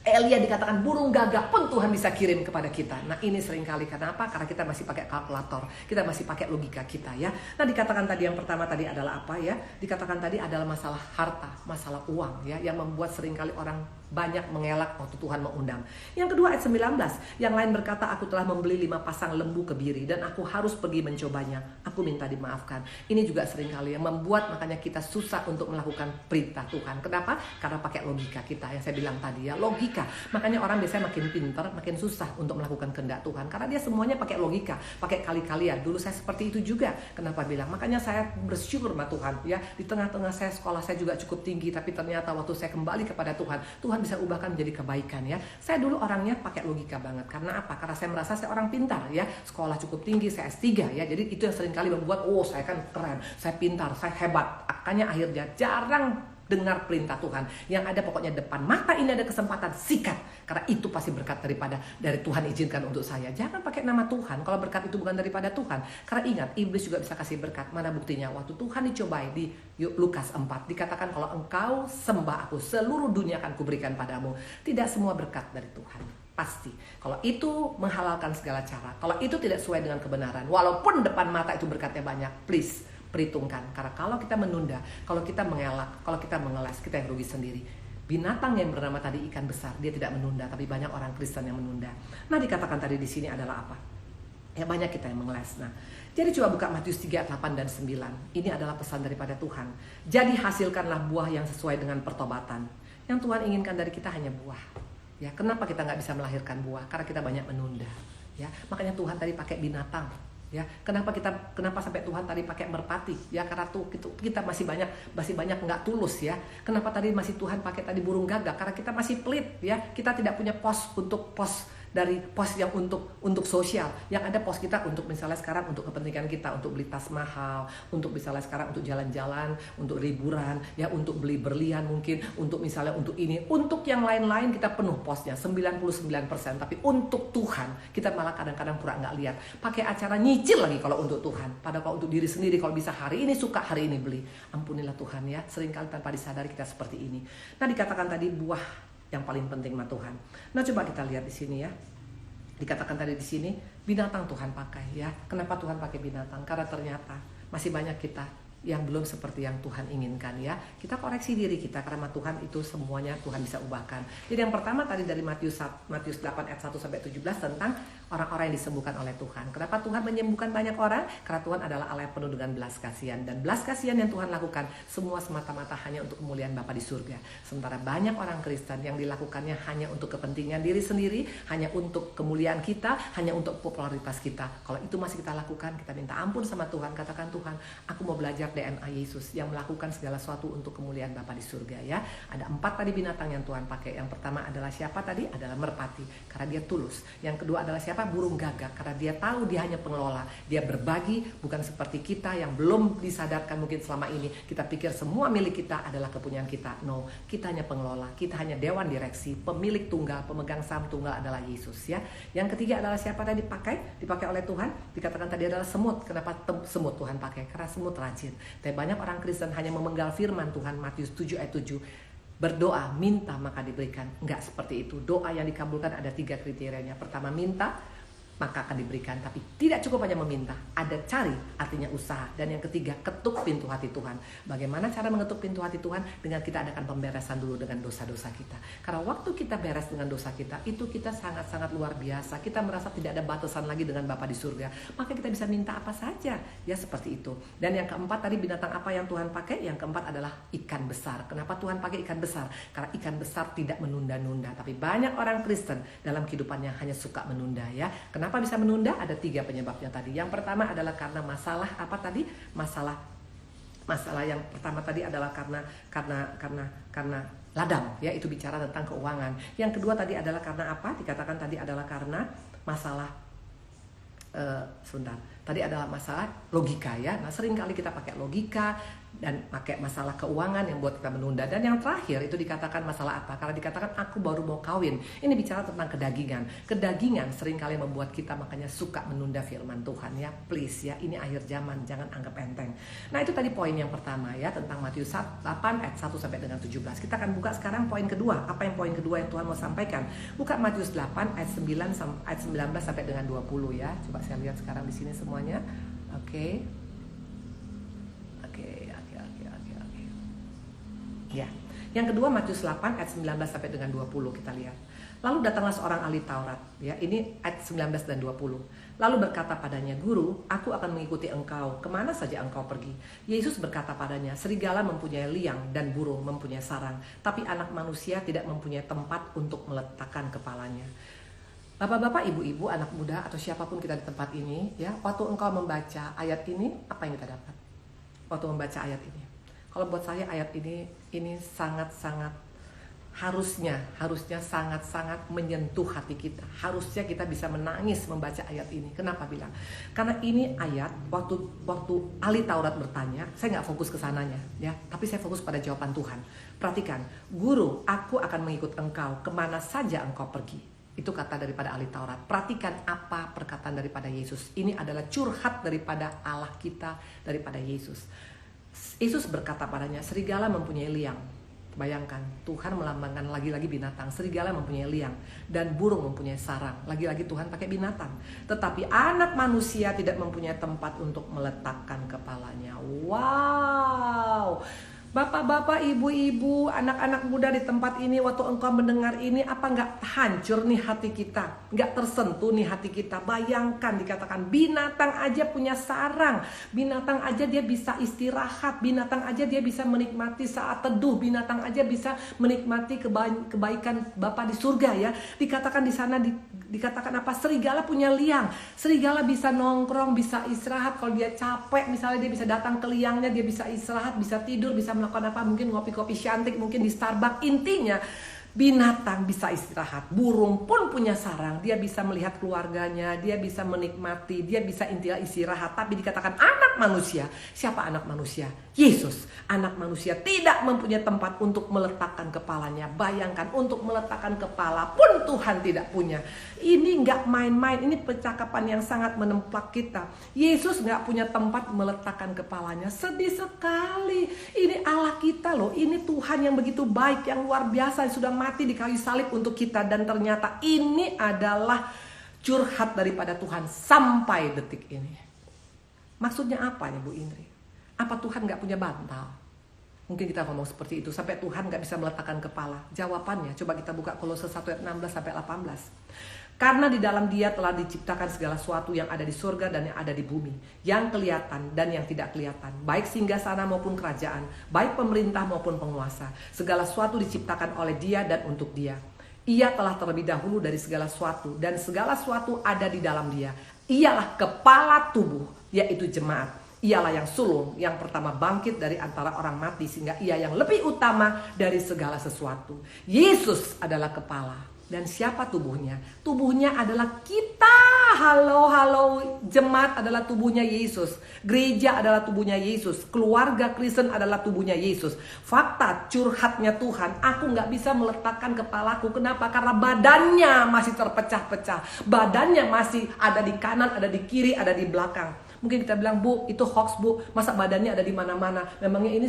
S1: dikatakan burung gagak pun Tuhan bisa kirim kepada kita. Nah ini seringkali kenapa? Karena kita masih pakai kalkulator, kita masih pakai logika kita ya. Nah dikatakan tadi yang pertama tadi adalah apa ya? Dikatakan tadi adalah masalah harta, masalah uang ya, yang membuat seringkali orang banyak mengelak waktu Tuhan mengundang. Yang kedua ayat 19, yang lain berkata, aku telah membeli 5 pasang lembu kebiri dan aku harus pergi mencobanya. Aku minta dimaafkan. Ini juga seringkali yang membuat makanya kita susah untuk melakukan perintah Tuhan. Kenapa? Karena pakai logika kita yang saya bilang tadi ya, logika. Makanya orang biasanya makin pintar, makin susah untuk melakukan kehendak Tuhan. Karena dia semuanya pakai logika, pakai kali-kalian. Dulu saya seperti itu juga. Kenapa bilang? Makanya saya bersyukur sama Tuhan ya. Di tengah-tengah saya sekolah saya juga cukup tinggi, tapi ternyata waktu saya kembali kepada Tuhan, Tuhan bisa ubahkan menjadi kebaikan ya. Saya dulu orangnya pakai logika banget. Karena apa? Karena saya merasa saya orang pintar ya. Sekolah cukup tinggi, saya S3 ya. Jadi itu yang seringkali membuat, oh saya kan keren, saya pintar, saya hebat. Makanya akhirnya jarang dengar perintah Tuhan. Yang ada pokoknya depan mata ini ada kesempatan, sikat. Karena itu pasti berkat dari Tuhan izinkan untuk saya. Jangan pakai nama Tuhan kalau berkat itu bukan daripada Tuhan. Karena ingat, iblis juga bisa kasih berkat. Mana buktinya? Waktu Tuhan dicobai di Lukas 4 dikatakan, kalau engkau sembah aku, seluruh dunia akan kuberikan padamu. Tidak semua berkat dari Tuhan. Pasti. Kalau itu menghalalkan segala cara, kalau itu tidak sesuai dengan kebenaran, walaupun depan mata itu berkatnya banyak, please perhitungkan. Karena kalau kita menunda, kalau kita mengelak, kalau kita mengeles, kita yang rugi sendiri. Binatang yang bernama tadi ikan besar, dia tidak menunda, tapi banyak orang Kristen yang menunda. Nah dikatakan tadi di sini adalah apa? Ya banyak kita yang mengeles. Nah, jadi coba buka Matius 3, 8 dan 9. Ini adalah pesan daripada Tuhan. Jadi hasilkanlah buah yang sesuai dengan pertobatan. Yang Tuhan inginkan dari kita hanya buah. Ya, kenapa kita nggak bisa melahirkan buah? Karena kita banyak menunda. Ya, makanya Tuhan tadi pakai binatang. Ya, kenapa sampai Tuhan tadi pakai merpati? Ya, karena kita masih banyak nggak tulus ya. Kenapa tadi masih Tuhan pakai tadi burung gagak? Karena kita masih pelit ya. Kita tidak punya pos dari pos yang untuk sosial, yang ada pos kita untuk misalnya sekarang untuk kepentingan kita, untuk beli tas mahal, untuk misalnya sekarang untuk jalan-jalan, untuk liburan, ya untuk beli berlian mungkin, untuk misalnya untuk ini, untuk yang lain-lain kita penuh posnya 99%, tapi untuk Tuhan kita malah kadang-kadang pura nggak lihat, pakai acara nyicil lagi kalau untuk Tuhan. Padahal kalau untuk diri sendiri, kalau bisa hari ini suka, hari ini beli. Ampunilah Tuhan ya, seringkali tanpa disadari kita seperti ini. Nah, dikatakan tadi buah yang paling penting sama Tuhan. Nah, coba kita lihat di sini ya. Dikatakan tadi di sini binatang Tuhan pakai ya. Kenapa Tuhan pakai binatang? Karena ternyata masih banyak kita yang belum seperti yang Tuhan inginkan ya. Kita koreksi diri kita, karena Tuhan itu semuanya Tuhan bisa ubahkan. Jadi yang pertama tadi dari Matius 8 ayat 1 sampai 17 tentang orang-orang yang disembuhkan oleh Tuhan. Kenapa Tuhan menyembuhkan banyak orang? Karena Tuhan adalah Allah yang penuh dengan belas kasihan, dan belas kasihan yang Tuhan lakukan semua semata-mata hanya untuk kemuliaan Bapa di surga. Sementara banyak orang Kristen yang dilakukannya hanya untuk kepentingan diri sendiri, hanya untuk kemuliaan kita, hanya untuk popularitas kita. Kalau itu masih kita lakukan, kita minta ampun sama Tuhan, katakan, Tuhan, aku mau belajar DNA Yesus yang melakukan segala sesuatu untuk kemuliaan Bapa di surga ya. Ada 4 tadi binatang yang Tuhan pakai. Yang pertama adalah siapa tadi? Adalah merpati, karena dia tulus. Yang kedua adalah siapa? Burung gagak, karena dia tahu dia hanya pengelola. Dia berbagi, bukan seperti kita yang belum disadarkan mungkin selama ini. Kita pikir semua milik kita adalah kepunyaan kita. No, kita hanya pengelola, kita hanya dewan direksi, pemilik tunggal, pemegang saham tunggal adalah Yesus ya. Yang ketiga adalah siapa tadi dipakai oleh Tuhan? Dikatakan tadi adalah semut. Kenapa semut Tuhan pakai? Karena semut rajin. Tapi banyak orang Kristen hanya memenggal firman Tuhan, Matius 7 ayat 7. Berdoa, minta maka diberikan. Enggak seperti itu. Doa yang dikabulkan ada 3 kriterianya. Pertama, minta maka akan diberikan. Tapi tidak cukup hanya meminta, ada cari, artinya usaha. Dan yang ketiga, ketuk pintu hati Tuhan. Bagaimana cara mengetuk pintu hati Tuhan? Dengan kita adakan pemberesan dulu dengan dosa-dosa kita. Karena waktu kita beres dengan dosa kita, itu kita sangat-sangat luar biasa. Kita merasa tidak ada batasan lagi dengan Bapa di surga. Maka kita bisa minta apa saja. Ya seperti itu. Dan yang keempat tadi, binatang apa yang Tuhan pakai? Yang keempat adalah ikan besar. Kenapa Tuhan pakai ikan besar? Karena ikan besar tidak menunda-nunda. Tapi banyak orang Kristen dalam kehidupannya hanya suka menunda ya. Kenapa bisa menunda? Ada 3 penyebabnya tadi. Yang pertama adalah karena masalah apa tadi? Masalah yang pertama tadi adalah karena ladang ya, itu bicara tentang keuangan. Yang kedua tadi adalah karena apa? Dikatakan tadi adalah karena masalah tadi adalah masalah logika ya. Nah, sering kali kita pakai logika dan pakai masalah keuangan yang buat kita menunda. Dan yang terakhir itu dikatakan masalah apa? Karena dikatakan aku baru mau kawin. Ini bicara tentang kedagingan. Kedagingan sering kali membuat kita makanya suka menunda firman Tuhan ya. Please ya, ini akhir zaman, jangan anggap enteng. Nah, itu tadi poin yang pertama ya, tentang Matius 8 ayat 1 sampai dengan 17. Kita akan buka sekarang poin kedua. Apa yang poin kedua yang Tuhan mau sampaikan? Buka Matius 8 ayat 19 sampai dengan 20 ya. Coba saya lihat sekarang di sini semuanya. Oke. Ya. Yang kedua Matius 8 ayat 19 sampai dengan 20 kita lihat. Lalu datanglah seorang ahli Taurat, ya. Ini ayat 19 dan 20. Lalu berkata padanya, "Guru, aku akan mengikuti engkau kemana saja engkau pergi." Yesus berkata padanya, "Serigala mempunyai liang dan burung mempunyai sarang, tapi anak manusia tidak mempunyai tempat untuk meletakkan kepalanya." Bapak-bapak, ibu-ibu, anak muda atau siapapun kita di tempat ini, ya, waktu engkau membaca ayat ini, apa yang kita dapat? Waktu membaca ayat ini. Kalau buat saya ayat ini sangat-sangat harusnya sangat-sangat menyentuh hati kita. Harusnya kita bisa menangis membaca ayat ini. Kenapa bilang? Karena ini ayat waktu ahli Taurat bertanya, saya nggak fokus ke sananya, ya, tapi saya fokus pada jawaban Tuhan. Perhatikan, "Guru, aku akan mengikut engkau kemana saja engkau pergi." Itu kata daripada ahli Taurat. Perhatikan apa perkataan daripada Yesus. Ini adalah curhat daripada Allah kita, daripada Yesus. Yesus berkata padanya, serigala mempunyai liang. Bayangkan, Tuhan melambangkan lagi-lagi binatang. Serigala mempunyai liang dan burung mempunyai sarang. Lagi-lagi Tuhan pakai binatang. Tetapi anak manusia tidak mempunyai tempat untuk meletakkan kepalanya. Wow. Bapak-bapak, ibu-ibu, anak-anak muda di tempat ini, waktu engkau mendengar ini, apa enggak hancur nih hati kita? Enggak tersentuh nih hati kita? Bayangkan, dikatakan binatang aja punya sarang, binatang aja dia bisa istirahat, binatang aja dia bisa menikmati saat teduh, binatang aja bisa menikmati kebaikan Bapa di surga ya. Dikatakan di sana dikatakan apa? Serigala punya liang, serigala bisa nongkrong, bisa istirahat. Kalau dia capek misalnya, dia bisa datang ke liangnya, dia bisa istirahat, bisa tidur, bisa melakukan apa, mungkin ngopi-kopi cantik, mungkin di Starbucks. Intinya Binatang bisa istirahat, burung pun punya sarang, dia bisa melihat keluarganya, dia bisa menikmati, dia bisa istirahat. Tapi dikatakan anak manusia, siapa anak manusia? Yesus. Anak manusia tidak mempunyai tempat untuk meletakkan kepalanya. Bayangkan, untuk meletakkan kepala pun Tuhan tidak punya. Ini nggak main-main, ini percakapan yang sangat menemplak kita. Yesus nggak punya tempat meletakkan kepalanya. Sedih sekali. Ini Allah kita loh, ini Tuhan yang begitu baik, yang luar biasa, yang sudah mati di kayu salib untuk kita. Dan ternyata ini adalah curhat daripada Tuhan sampai detik ini. Maksudnya apa ya Bu Indri? Apa Tuhan gak punya bantal? Mungkin kita ngomong seperti itu, sampai Tuhan gak bisa meletakkan kepala. Jawabannya, coba kita buka Kolose 1 ayat 16 sampai 18. Karena di dalam Dia telah diciptakan segala sesuatu yang ada di surga dan yang ada di bumi, yang kelihatan dan yang tidak kelihatan, baik singgasana maupun kerajaan, baik pemerintah maupun penguasa. Segala sesuatu diciptakan oleh Dia dan untuk Dia. Ia telah terlebih dahulu dari segala sesuatu, dan segala sesuatu ada di dalam Dia. Ialah kepala tubuh, yaitu jemaat. Ialah yang sulung, yang pertama bangkit dari antara orang mati, sehingga ia yang lebih utama dari segala sesuatu. Yesus adalah kepala. Dan siapa tubuhnya? Tubuhnya adalah kita. Halo, jemaat adalah tubuhnya Yesus. Gereja adalah tubuhnya Yesus. Keluarga Kristen adalah tubuhnya Yesus. Fakta curhatnya Tuhan, aku gak bisa meletakkan kepalaku. Kenapa? Karena badannya masih terpecah-pecah. Badannya masih ada di kanan, ada di kiri, ada di belakang. Mungkin kita bilang, Bu, itu hoax, Bu. Masa badannya ada di mana-mana? Memangnya ini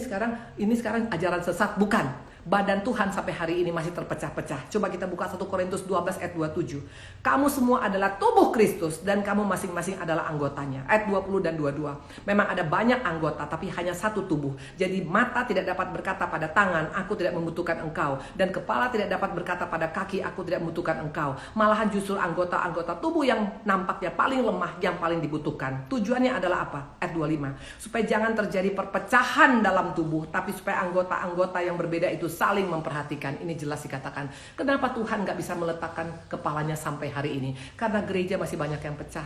S1: sekarang ajaran sesat? Bukan. Badan Tuhan sampai hari ini masih terpecah-pecah. Coba kita buka 1 Korintus 12 ayat 27. Kamu semua adalah tubuh Kristus dan kamu masing-masing adalah anggotanya. Ayat 20 dan 22. Memang ada banyak anggota tapi hanya satu tubuh. Jadi mata tidak dapat berkata pada tangan, aku tidak membutuhkan engkau. Dan kepala tidak dapat berkata pada kaki, aku tidak membutuhkan engkau. Malahan justru anggota-anggota tubuh yang nampaknya paling lemah yang paling dibutuhkan. Tujuannya adalah apa? Ayat 25. Supaya jangan terjadi perpecahan dalam tubuh, tapi supaya anggota-anggota yang berbeda itu saling memperhatikan. Ini jelas dikatakan. Kenapa Tuhan gak bisa meletakkan kepalanya sampai hari ini? Karena gereja masih banyak yang pecah.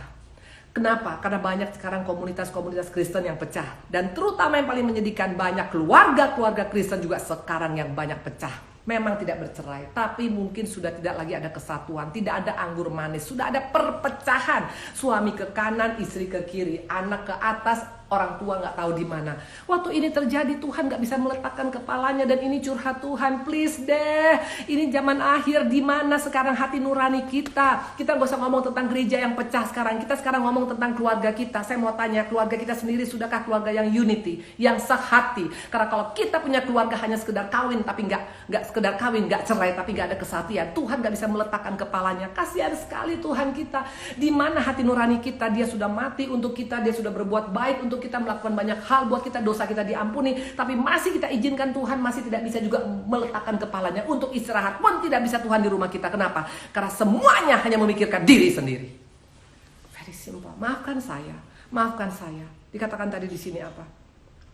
S1: Kenapa? Karena banyak sekarang komunitas-komunitas Kristen yang pecah. Dan terutama yang paling menyedihkan, banyak keluarga-keluarga Kristen juga sekarang yang banyak pecah. Memang tidak bercerai, tapi mungkin sudah tidak lagi ada kesatuan, tidak ada anggur manis, sudah ada perpecahan. Suami ke kanan, istri ke kiri, anak ke atas, orang tua nggak tahu di mana. Waktu ini terjadi, Tuhan nggak bisa meletakkan kepalanya, dan ini curhat Tuhan, please deh. Ini zaman akhir, di mana sekarang hati nurani kita? Kita nggak usah ngomong tentang gereja yang pecah sekarang. Kita sekarang ngomong tentang keluarga kita. Saya mau tanya, keluarga kita sendiri sudahkah keluarga yang unity, yang sehati? Karena kalau kita punya keluarga hanya sekedar kawin, tapi nggak sekedar kawin, nggak cerai, tapi nggak ada kesatian, Tuhan nggak bisa meletakkan kepalanya. Kasihan sekali Tuhan kita. Di mana hati nurani kita? Dia sudah mati untuk kita, dia sudah berbuat baik untuk kita, melakukan banyak hal buat kita, dosa kita diampuni, tapi masih kita izinkan Tuhan masih tidak bisa juga meletakkan kepalanya. Untuk istirahat pun tidak bisa Tuhan di rumah kita. Kenapa? Karena semuanya hanya memikirkan diri sendiri. Very simple. Maafkan saya. Dikatakan tadi di sini apa?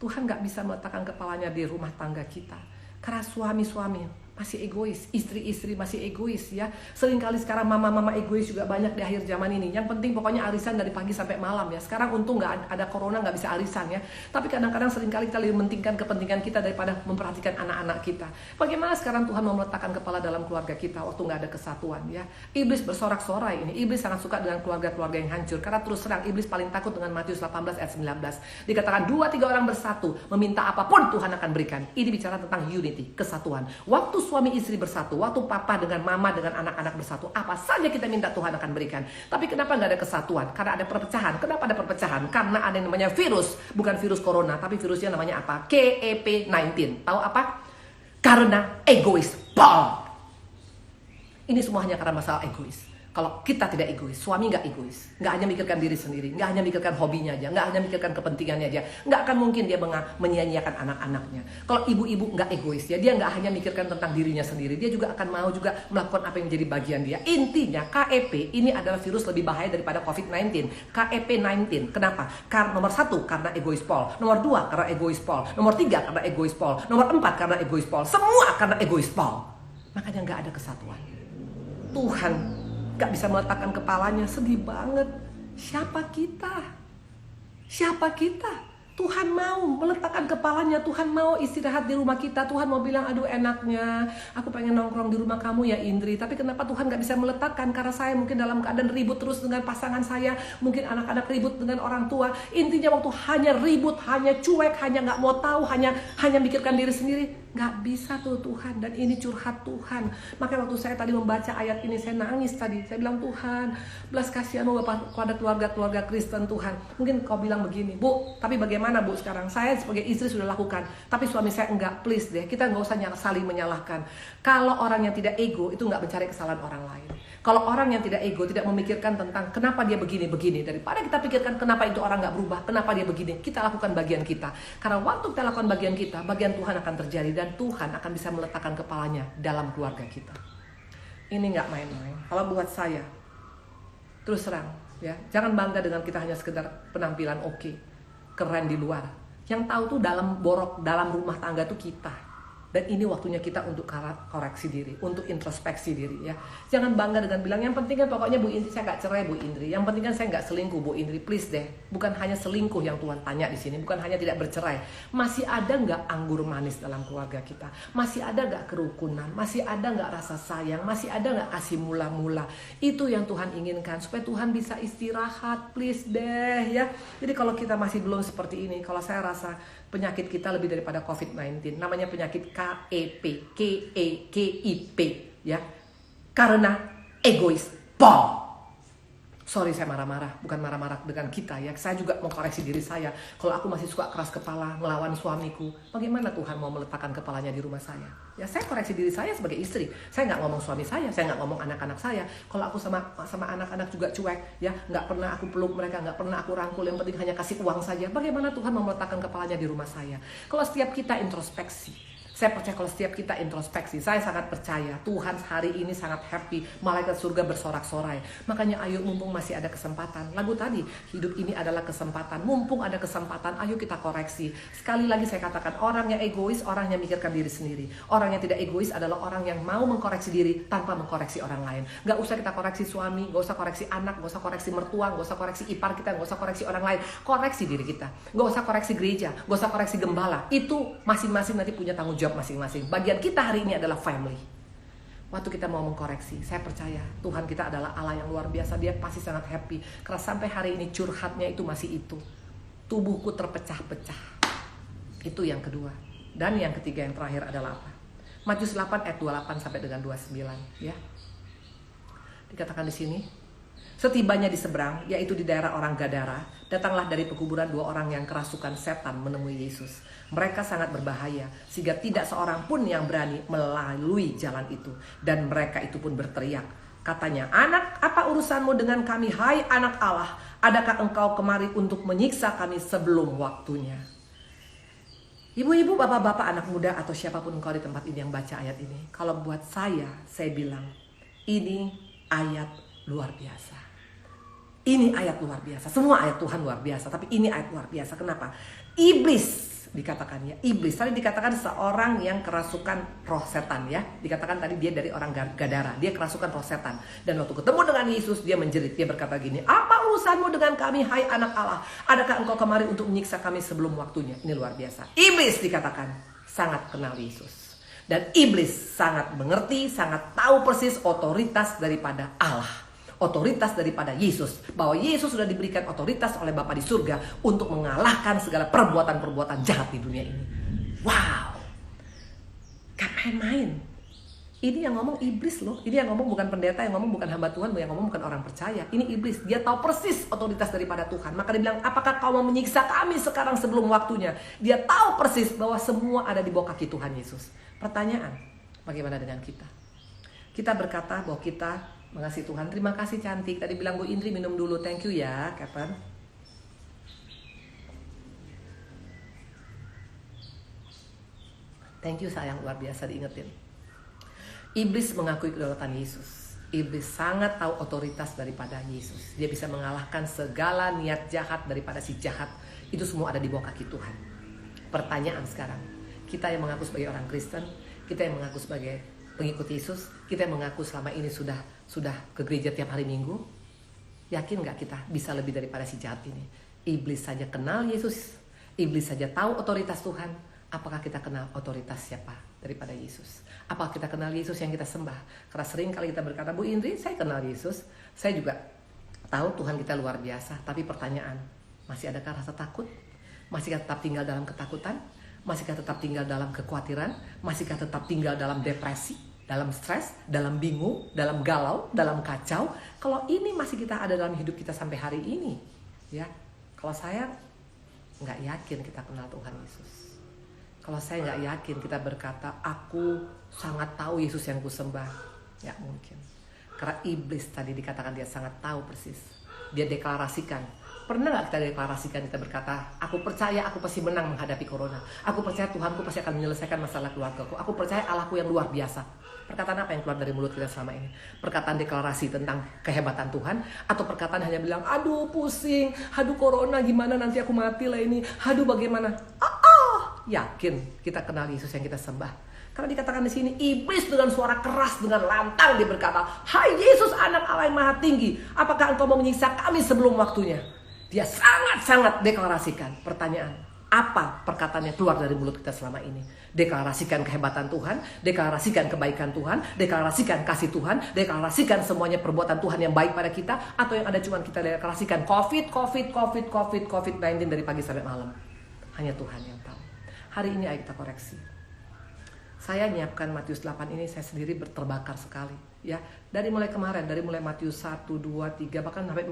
S1: Tuhan gak bisa meletakkan kepalanya di rumah tangga kita karena suami-suami masih egois, istri-istri masih egois ya. Seringkali sekarang mama-mama egois juga banyak di akhir zaman ini. Yang penting pokoknya arisan dari pagi sampai malam ya. Sekarang untung nggak ada corona, nggak bisa arisan ya. Tapi kadang-kadang seringkali kita lebih mementingkan kepentingan kita daripada memperhatikan anak-anak kita. Bagaimana sekarang Tuhan mau meletakkan kepala dalam keluarga kita waktu nggak ada kesatuan ya. Iblis bersorak-sorai ini. Iblis sangat suka dengan keluarga-keluarga yang hancur. Karena terus terang iblis paling takut dengan Matius 18 ayat 19. Dikatakan 2-3 orang bersatu, meminta apapun Tuhan akan berikan. Ini bicara tentang unity, kesatuan. Waktu suami istri bersatu, waktu papa dengan mama dengan anak-anak bersatu, apa saja kita minta Tuhan akan berikan. Tapi kenapa nggak ada kesatuan? Karena ada perpecahan. Kenapa ada perpecahan? Karena ada yang namanya virus, bukan virus corona, tapi virusnya namanya apa? KEP-19. Tahu apa? Karena egois. Bam! Ini semua hanya karena masalah egois. Kalau kita tidak egois, suami nggak egois, nggak hanya mikirkan diri sendiri, nggak hanya mikirkan hobinya aja, nggak hanya mikirkan kepentingannya aja, nggak akan mungkin dia menyia-nyiakan anak-anaknya. Kalau ibu-ibu nggak egois ya, dia nggak hanya mikirkan tentang dirinya sendiri, dia juga akan mau juga melakukan apa yang menjadi bagian dia. Intinya KEP ini adalah virus lebih bahaya daripada COVID-19. KEP-19, kenapa? Karena nomor 1 karena egois Paul, nomor 2 karena egois Paul, nomor 3 karena egois Paul, nomor 4 karena egois Paul, semua karena egois Paul. Makanya nggak ada kesatuan. Tuhan gak bisa meletakkan kepalanya, sedih banget. Siapa kita? Tuhan mau meletakkan kepalanya, Tuhan mau istirahat di rumah kita. Tuhan mau bilang, aduh enaknya aku pengen nongkrong di rumah kamu ya Indri. Tapi kenapa Tuhan gak bisa meletakkan? Karena saya mungkin dalam keadaan ribut terus dengan pasangan saya. Mungkin anak-anak ribut dengan orang tua. Intinya waktu hanya ribut, hanya cuek, hanya gak mau tahu, hanya mikirkan diri sendiri. Gak bisa tuh Tuhan. Dan ini curhat Tuhan. Makanya waktu saya tadi membaca ayat ini, saya nangis tadi. Saya bilang, Tuhan, belas kasihan-Mu Bapak kepada keluarga-keluarga Kristen Tuhan. Mungkin kau bilang begini, Bu, tapi bagaimana Bu sekarang? Saya sebagai istri sudah lakukan, tapi suami saya enggak. Please deh, kita nggak usah saling menyalahkan. Kalau orang yang tidak ego itu nggak mencari kesalahan orang lain. Kalau orang yang tidak ego, tidak memikirkan tentang kenapa dia begini, daripada kita pikirkan kenapa itu orang nggak berubah, kenapa dia begini, kita lakukan bagian kita. Karena waktu kita lakukan bagian kita, bagian Tuhan akan terjadi dan Tuhan akan bisa meletakkan kepalanya dalam keluarga kita. Ini nggak main-main. Kalau buat saya, terus terang, ya, jangan bangga dengan kita hanya sekedar penampilan oke, keren di luar. Yang tahu tuh dalam rumah tangga tuh kita. Dan ini waktunya kita untuk koreksi diri, untuk introspeksi diri ya. Jangan bangga dengan bilang yang penting kan pokoknya Bu Indri saya nggak cerai Bu Indri. Yang penting kan saya nggak selingkuh Bu Indri. Please deh, bukan hanya selingkuh yang Tuhan tanya di sini, bukan hanya tidak bercerai. Masih ada nggak anggur manis dalam keluarga kita? Masih ada nggak kerukunan? Masih ada nggak rasa sayang? Masih ada nggak kasih mula-mula? Itu yang Tuhan inginkan supaya Tuhan bisa istirahat. Please deh ya. Jadi kalau kita masih belum seperti ini, kalau saya rasa penyakit kita lebih daripada COVID-19. Namanya penyakit KEP ya. Karena egois. Pol. Sorry saya marah-marah, bukan marah-marah dengan kita ya. Saya juga mau koreksi diri saya. Kalau aku masih suka keras kepala ngelawan suamiku, bagaimana Tuhan mau meletakkan kepalanya di rumah saya? Ya saya koreksi diri saya sebagai istri. Saya nggak ngomong suami saya nggak ngomong anak-anak saya. Kalau aku sama anak-anak juga cuek, ya nggak pernah aku peluk mereka, nggak pernah aku rangkul. Yang penting hanya kasih uang saja. Bagaimana Tuhan mau meletakkan kepalanya di rumah saya? Kalau setiap kita introspeksi. Saya percaya kalau setiap kita introspeksi, saya sangat percaya Tuhan hari ini sangat happy, malaikat surga bersorak-sorai. Makanya ayo mumpung masih ada kesempatan. Lagu tadi, hidup ini adalah kesempatan. Mumpung ada kesempatan, ayo kita koreksi. Sekali lagi saya katakan, orang yang egois, orang yang mikirkan diri sendiri. Orang yang tidak egois adalah orang yang mau mengkoreksi diri tanpa mengkoreksi orang lain. Gak usah kita koreksi suami, gak usah koreksi anak, gak usah koreksi mertua, gak usah koreksi ipar kita, gak usah koreksi orang lain. Koreksi diri kita. Gak usah koreksi gereja, gak usah koreksi gembala. Itu masing-masing nanti punya tanggung jawab masing-masing. Bagian kita hari ini adalah family. Waktu kita mau mengkoreksi, saya percaya Tuhan kita adalah Allah yang luar biasa. Dia pasti sangat happy. Karena sampai hari ini curhatnya itu masih itu. Tubuhku terpecah-pecah. Itu yang kedua. Dan yang ketiga, yang terakhir adalah apa? Matius 8 ayat 28 sampai dengan 29 ya. Dikatakan di sini, setibanya di seberang, yaitu di daerah orang Gadara, datanglah dari pekuburan dua orang yang kerasukan setan menemui Yesus. Mereka sangat berbahaya, sehingga tidak seorang pun yang berani melalui jalan itu. Dan mereka itu pun berteriak. Katanya, anak, apa urusanmu dengan kami, hai anak Allah? Adakah engkau kemari untuk menyiksa kami sebelum waktunya? Ibu-ibu, bapak-bapak, anak muda, atau siapapun engkau di tempat ini yang baca ayat ini. Kalau buat saya bilang, ini ayat luar biasa. Ini ayat luar biasa. Semua ayat Tuhan luar biasa, tapi ini ayat luar biasa. Kenapa? Iblis dikatakan ya, iblis. Tadi dikatakan seorang yang kerasukan roh setan ya. Dikatakan tadi dia dari orang Gadara, dia kerasukan roh setan. Dan waktu ketemu dengan Yesus, dia menjerit, dia berkata gini, apa urusanmu dengan kami, hai anak Allah? Adakah engkau kemari untuk menyiksa kami sebelum waktunya? Ini luar biasa. Iblis dikatakan sangat kenal Yesus. Dan iblis sangat mengerti, sangat tahu persis otoritas daripada Allah. Otoritas daripada Yesus, bahwa Yesus sudah diberikan otoritas oleh Bapa di surga untuk mengalahkan segala perbuatan-perbuatan jahat di dunia ini. Wow, gak main-main. Ini yang ngomong iblis loh. Ini yang ngomong bukan pendeta, yang ngomong bukan hamba Tuhan, yang ngomong bukan orang percaya. Ini iblis, dia tahu persis otoritas daripada Tuhan. Maka dia bilang, apakah kau mau menyiksa kami sekarang sebelum waktunya? Dia tahu persis bahwa semua ada di bawah kaki Tuhan Yesus. Pertanyaan, bagaimana dengan kita? Kita berkata bahwa kita mengasihi Tuhan. Terima kasih cantik. Tadi bilang Bu Indri minum dulu. Thank you ya, Kapan. Thank you sayang, luar biasa diingetin. Iblis mengakui kedaulatan Yesus. Iblis sangat tahu otoritas daripada Yesus. Dia bisa mengalahkan segala niat jahat daripada si jahat. Itu semua ada di bawah kaki Tuhan. Pertanyaan sekarang, kita yang mengaku sebagai orang Kristen, kita yang mengaku sebagai pengikut Yesus, kita yang mengaku selama ini sudah ke gereja tiap hari Minggu, yakin gak kita bisa lebih daripada si jahat ini? Iblis saja kenal Yesus, Iblis saja tahu otoritas Tuhan. Apakah kita kenal otoritas siapa daripada Yesus? Apakah kita kenal Yesus yang kita sembah? Karena sering kali kita berkata, Bu Indri, saya kenal Yesus. Saya juga tahu Tuhan kita luar biasa. Tapi pertanyaan, masih adakah rasa takut? Masihkah tetap tinggal dalam ketakutan? Masihkah tetap tinggal dalam kekhawatiran? Masihkah tetap tinggal dalam depresi? Dalam stres? Dalam bingung? Dalam galau? Dalam kacau? Kalau ini masih kita ada dalam hidup kita sampai hari ini, ya, kalau saya nggak yakin kita kenal Tuhan Yesus. Kalau saya nggak yakin kita berkata, aku sangat tahu Yesus yang kusembah, ya mungkin. Karena iblis tadi dikatakan dia sangat tahu persis. Dia deklarasikan. Pernah nggak kita deklarasikan, kita berkata, aku percaya aku pasti menang menghadapi corona. Aku percaya Tuhanku pasti akan menyelesaikan masalah keluargaku. Aku percaya Allahku yang luar biasa. Perkataan apa yang keluar dari mulut kita selama ini? Perkataan deklarasi tentang kehebatan Tuhan? Atau perkataan hanya bilang, aduh pusing, aduh corona gimana nanti aku mati lah ini, aduh bagaimana? Yakin kita kenal Yesus yang kita sembah. Karena dikatakan di sini, iblis dengan suara keras, dengan lantang dia berkata, hai Yesus anak Allah yang maha tinggi, apakah engkau mau menyiksa kami sebelum waktunya? Dia sangat-sangat deklarasikan. Pertanyaan, apa perkataan yang keluar dari mulut kita selama ini? Deklarasikan kehebatan Tuhan, deklarasikan kebaikan Tuhan, deklarasikan kasih Tuhan, deklarasikan semuanya perbuatan Tuhan yang baik pada kita, atau yang ada cuma kita deklarasikan COVID-19 dari pagi sampai malam. Hanya Tuhan yang tahu. Hari ini ayo kita koreksi. Saya nyiapkan Matius 8 ini, saya sendiri terbakar sekali, ya. Dari mulai kemarin, dari mulai Matius 1, 2, 3, bahkan sampai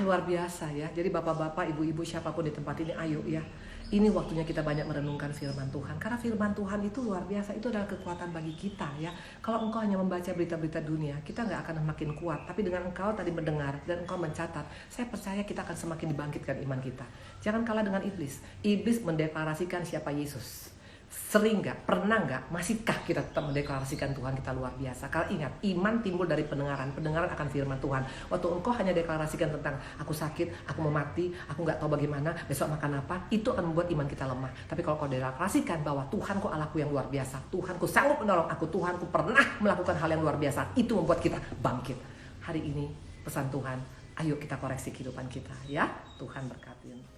S1: luar biasa ya. Jadi bapak-bapak, ibu-ibu, siapapun di tempat ini, ayo ya. Ini waktunya kita banyak merenungkan firman Tuhan. Karena firman Tuhan itu luar biasa, itu adalah kekuatan bagi kita ya. Kalau engkau hanya membaca berita-berita dunia, kita nggak akan makin kuat. Tapi dengan engkau tadi mendengar dan engkau mencatat, saya percaya kita akan semakin dibangkitkan iman kita. Jangan kalah dengan iblis. Iblis mendeklarasikan siapa Yesus. Sering nggak, pernah nggak, masihkah kita tetap mendeklarasikan Tuhan kita luar biasa? Karena ingat, iman timbul dari pendengaran akan firman Tuhan. Waktu engkau hanya deklarasikan tentang aku sakit, aku mau mati, aku nggak tahu bagaimana, besok makan apa, itu akan membuat iman kita lemah. Tapi kalau kau deklarasikan bahwa Tuhanku Allahku yang luar biasa, Tuhanku sanggup menolong aku, Tuhanku pernah melakukan hal yang luar biasa, itu membuat kita bangkit. Hari ini pesan Tuhan, ayo kita koreksi kehidupan kita ya. Tuhan berkatin.